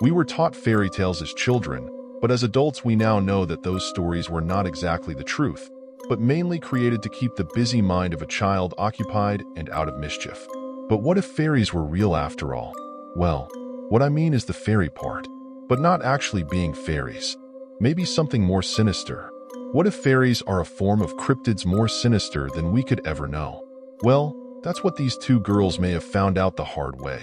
We were taught fairy tales as children, but as adults we now know that those stories were not exactly the truth, but mainly created to keep the busy mind of a child occupied and out of mischief. But what if fairies were real after all? Well, what I mean is the fairy part, but not actually being fairies. Maybe something more sinister. What if fairies are a form of cryptids more sinister than we could ever know? Well, that's what these two girls may have found out the hard way.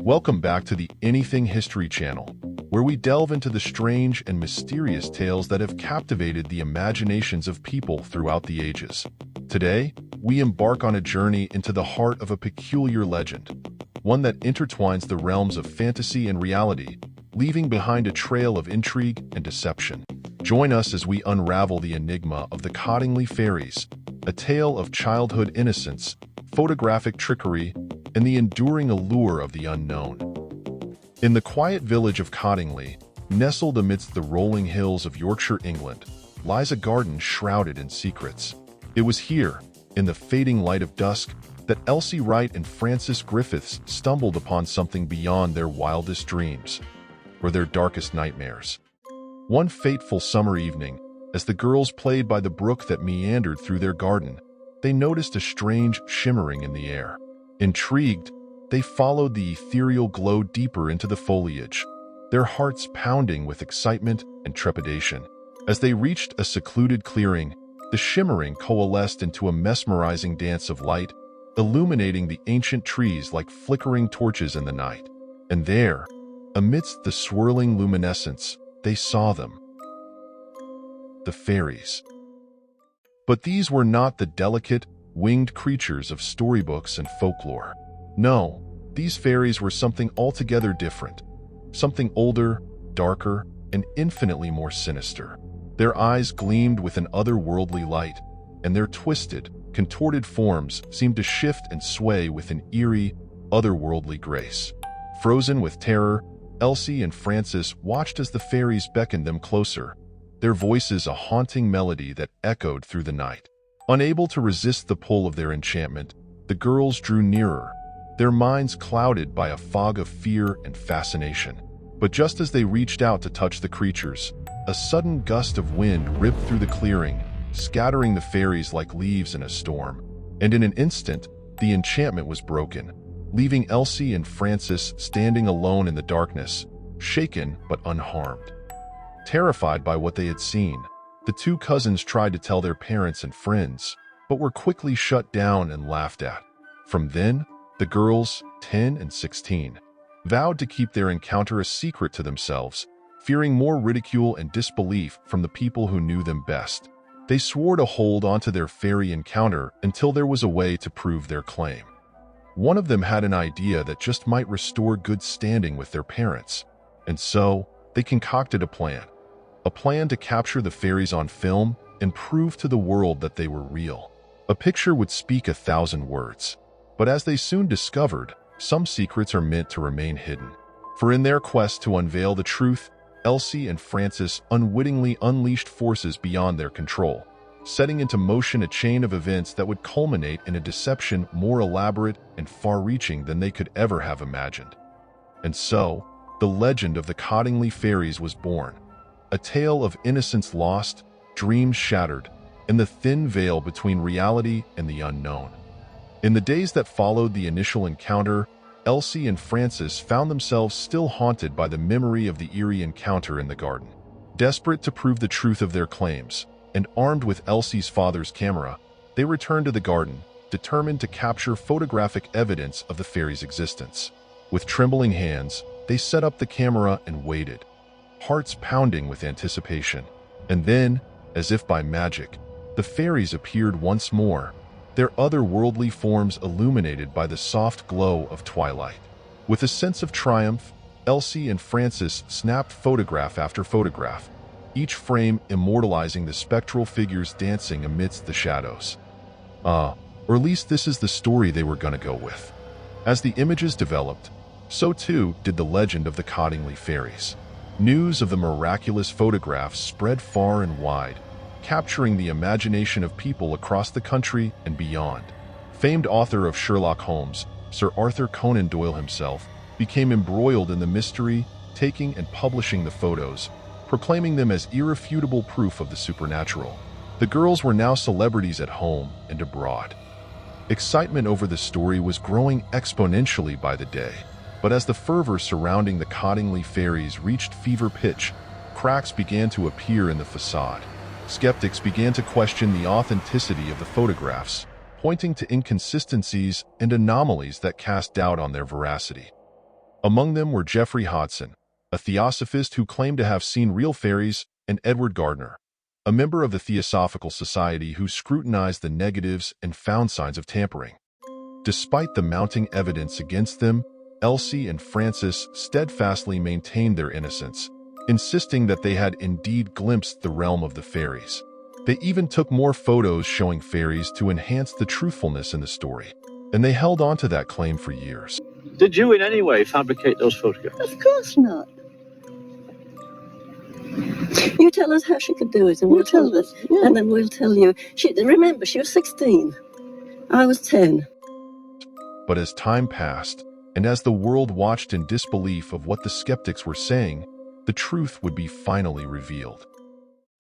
Welcome back to the Anything History channel, where we delve into the strange and mysterious tales that have captivated the imaginations of people throughout the ages. Today, we embark on a journey into the heart of a peculiar legend, one that intertwines the realms of fantasy and reality, leaving behind a trail of intrigue and deception. Join us as we unravel the enigma of the Cottingley Fairies, a tale of childhood innocence, photographic trickery, and the enduring allure of the unknown. In the quiet village of Cottingley, nestled amidst the rolling hills of Yorkshire, England, lies a garden shrouded in secrets. It was here, in the fading light of dusk, that Elsie Wright and Frances Griffiths stumbled upon something beyond their wildest dreams, or their darkest nightmares. One fateful summer evening, as the girls played by the brook that meandered through their garden, they noticed a strange shimmering in the air. Intrigued, they followed the ethereal glow deeper into the foliage, their hearts pounding with excitement and trepidation. As they reached a secluded clearing, the shimmering coalesced into a mesmerizing dance of light, illuminating the ancient trees like flickering torches in the night. And there, amidst the swirling luminescence, they saw them. The fairies. But these were not the delicate, winged creatures of storybooks and folklore. No, these fairies were something altogether different, something older, darker, and infinitely more sinister. Their eyes gleamed with an otherworldly light, and their twisted, contorted forms seemed to shift and sway with an eerie, otherworldly grace. Frozen with terror, Elsie and Frances watched as the fairies beckoned them closer, their voices a haunting melody that echoed through the night. Unable to resist the pull of their enchantment, the girls drew nearer, their minds clouded by a fog of fear and fascination. But just as they reached out to touch the creatures, a sudden gust of wind ripped through the clearing, scattering the fairies like leaves in a storm. And in an instant, the enchantment was broken, leaving Elsie and Frances standing alone in the darkness, shaken but unharmed. Terrified by what they had seen, the two cousins tried to tell their parents and friends, but were quickly shut down and laughed at. From then, the girls, 10 and 16, vowed to keep their encounter a secret to themselves, fearing more ridicule and disbelief from the people who knew them best. They swore to hold onto their fairy encounter until there was a way to prove their claim. One of them had an idea that just might restore good standing with their parents, and so they concocted a plan to capture the fairies on film and prove to the world that they were real. A picture would speak 1,000 words, but as they soon discovered, some secrets are meant to remain hidden. For in their quest to unveil the truth, Elsie and Frances unwittingly unleashed forces beyond their control, setting into motion a chain of events that would culminate in a deception more elaborate and far-reaching than they could ever have imagined. And so, the legend of the Cottingley Fairies was born, a tale of innocence lost, dreams shattered, and the thin veil between reality and the unknown. In the days that followed the initial encounter, Elsie and Frances found themselves still haunted by the memory of the eerie encounter in the garden. Desperate to prove the truth of their claims, and armed with Elsie's father's camera, they returned to the garden, determined to capture photographic evidence of the fairies' existence. With trembling hands, they set up the camera and waited, hearts pounding with anticipation. And then, as if by magic, the fairies appeared once more, their otherworldly forms illuminated by the soft glow of twilight. With a sense of triumph, Elsie and Frances snapped photograph after photograph, each frame immortalizing the spectral figures dancing amidst the shadows. Or at least this is the story they were going to go with. As the images developed, so too did the legend of the Cottingley Fairies. News of the miraculous photographs spread far and wide, capturing the imagination of people across the country and beyond. Famed author of Sherlock Holmes, Sir Arthur Conan Doyle himself, became embroiled in the mystery, taking and publishing the photos, proclaiming them as irrefutable proof of the supernatural. The girls were now celebrities at home and abroad. Excitement over the story was growing exponentially by the day, but as the fervor surrounding the Cottingley Fairies reached fever pitch, cracks began to appear in the facade. Skeptics began to question the authenticity of the photographs, pointing to inconsistencies and anomalies that cast doubt on their veracity. Among them were Geoffrey Hodson, a theosophist who claimed to have seen real fairies, and Edward Gardner, a member of the Theosophical Society who scrutinized the negatives and found signs of tampering. Despite the mounting evidence against them, Elsie and Francis steadfastly maintained their innocence, insisting that they had indeed glimpsed the realm of the fairies. They even took more photos showing fairies to enhance the truthfulness in the story, and they held on to that claim for years. Did you in any way fabricate those photographs? Of course not. You tell us how she could do it, and we'll tell us, and then we'll tell you. Remember, she was 16. I was 10. But as time passed, and as the world watched in disbelief of what the skeptics were saying, the truth would be finally revealed.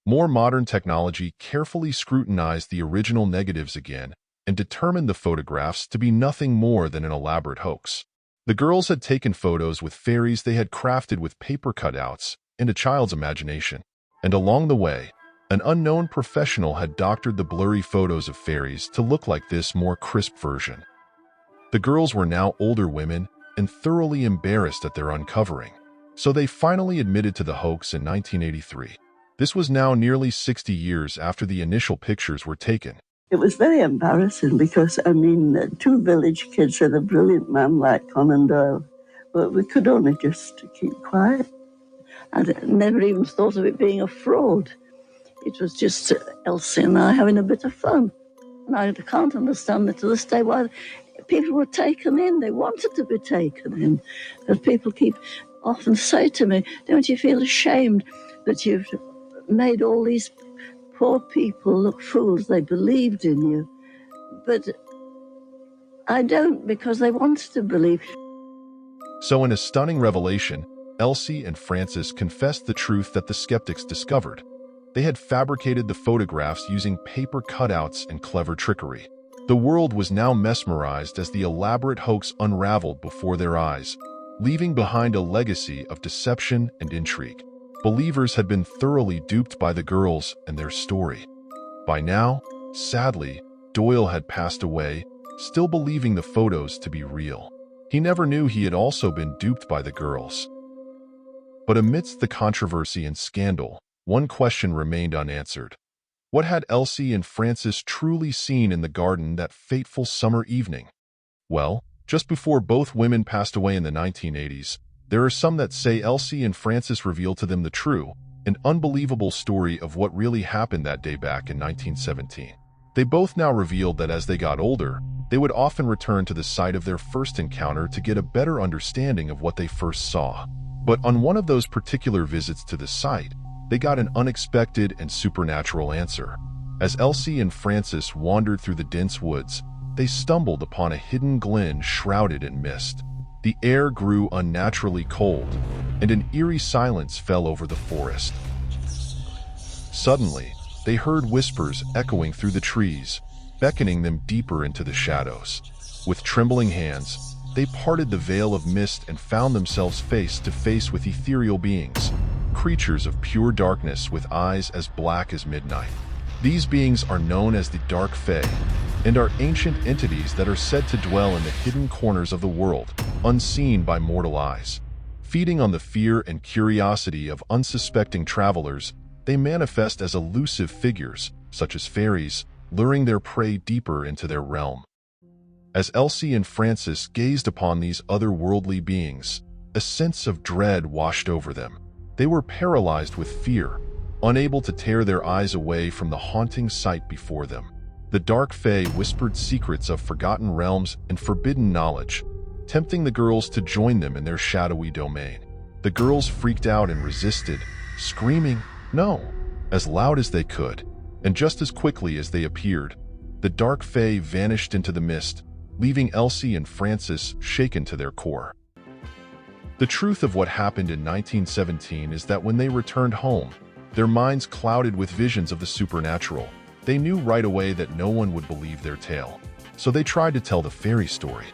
More modern technology carefully scrutinized the original negatives again and determined the photographs to be nothing more than an elaborate hoax. The girls had taken photos with fairies they had crafted with paper cutouts and a child's imagination, and along the way, an unknown professional had doctored the blurry photos of fairies to look like this more crisp version. The girls were now older women and thoroughly embarrassed at their uncovering, so they finally admitted to the hoax in 1983. This was now nearly 60 years after the initial pictures were taken. It was very embarrassing because, two village kids and a brilliant man like Conan Doyle, but we could only just keep quiet. I'd never even thought of it being a fraud. It was just Elsie and I having a bit of fun. And I can't understand it to this day why people were taken in. They wanted to be taken in. Because people often say to me, don't you feel ashamed that you've made all these poor people look fools? They believed in you. But I don't, because they wanted to believe. So in a stunning revelation, Elsie and Francis confessed the truth that the skeptics discovered. They had fabricated the photographs using paper cutouts and clever trickery. The world was now mesmerized as the elaborate hoax unraveled before their eyes, leaving behind a legacy of deception and intrigue. Believers had been thoroughly duped by the girls and their story. By now, sadly, Doyle had passed away, still believing the photos to be real. He never knew he had also been duped by the girls. But amidst the controversy and scandal, one question remained unanswered. What had Elsie and Francis truly seen in the garden that fateful summer evening? Well, just before both women passed away in the 1980s, there are some that say Elsie and Francis revealed to them the true and unbelievable story of what really happened that day back in 1917. They both now revealed that as they got older, they would often return to the site of their first encounter to get a better understanding of what they first saw. But on one of those particular visits to the site, they got an unexpected and supernatural answer. As Elsie and Francis wandered through the dense woods, they stumbled upon a hidden glen shrouded in mist. The air grew unnaturally cold, and an eerie silence fell over the forest. Suddenly, they heard whispers echoing through the trees, beckoning them deeper into the shadows. With trembling hands, they parted the veil of mist and found themselves face to face with ethereal beings, creatures of pure darkness with eyes as black as midnight. These beings are known as the Dark Fae, and are ancient entities that are said to dwell in the hidden corners of the world, unseen by mortal eyes. Feeding on the fear and curiosity of unsuspecting travelers, they manifest as elusive figures, such as fairies, luring their prey deeper into their realm. As Elsie and Francis gazed upon these otherworldly beings, a sense of dread washed over them. They were paralyzed with fear, unable to tear their eyes away from the haunting sight before them. The Dark Fae whispered secrets of forgotten realms and forbidden knowledge, tempting the girls to join them in their shadowy domain. The girls freaked out and resisted, screaming, "No!" as loud as they could, and just as quickly as they appeared, the Dark Fae vanished into the mist, leaving Elsie and Francis shaken to their core. The truth of what happened in 1917 is that when they returned home, their minds clouded with visions of the supernatural. They knew right away that no one would believe their tale, so they tried to tell the fairy story.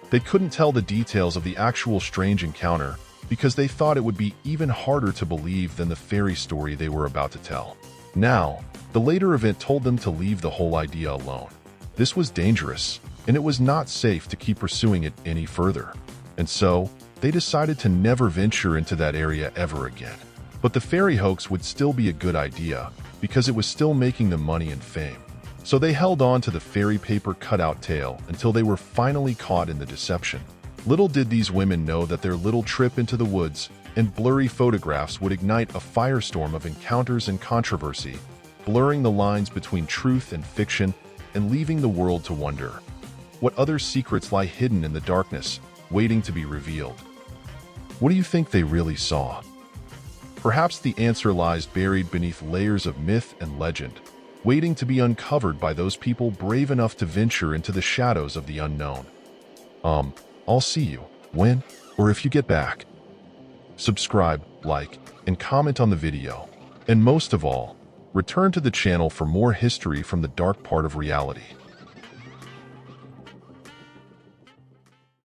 They couldn't tell the details of the actual strange encounter because they thought it would be even harder to believe than the fairy story they were about to tell. Now, the later event told them to leave the whole idea alone. This was dangerous, and it was not safe to keep pursuing it any further. And so, they decided to never venture into that area ever again. But the fairy hoax would still be a good idea because it was still making them money and fame. So they held on to the fairy paper cutout tale until they were finally caught in the deception. Little did these women know that their little trip into the woods and blurry photographs would ignite a firestorm of encounters and controversy, blurring the lines between truth and fiction and leaving the world to wonder. What other secrets lie hidden in the darkness, waiting to be revealed? What do you think they really saw? Perhaps the answer lies buried beneath layers of myth and legend, waiting to be uncovered by those people brave enough to venture into the shadows of the unknown. I'll see you, when, or if you get back. Subscribe, like, and comment on the video. And most of all, return to the channel for more history from the dark part of reality.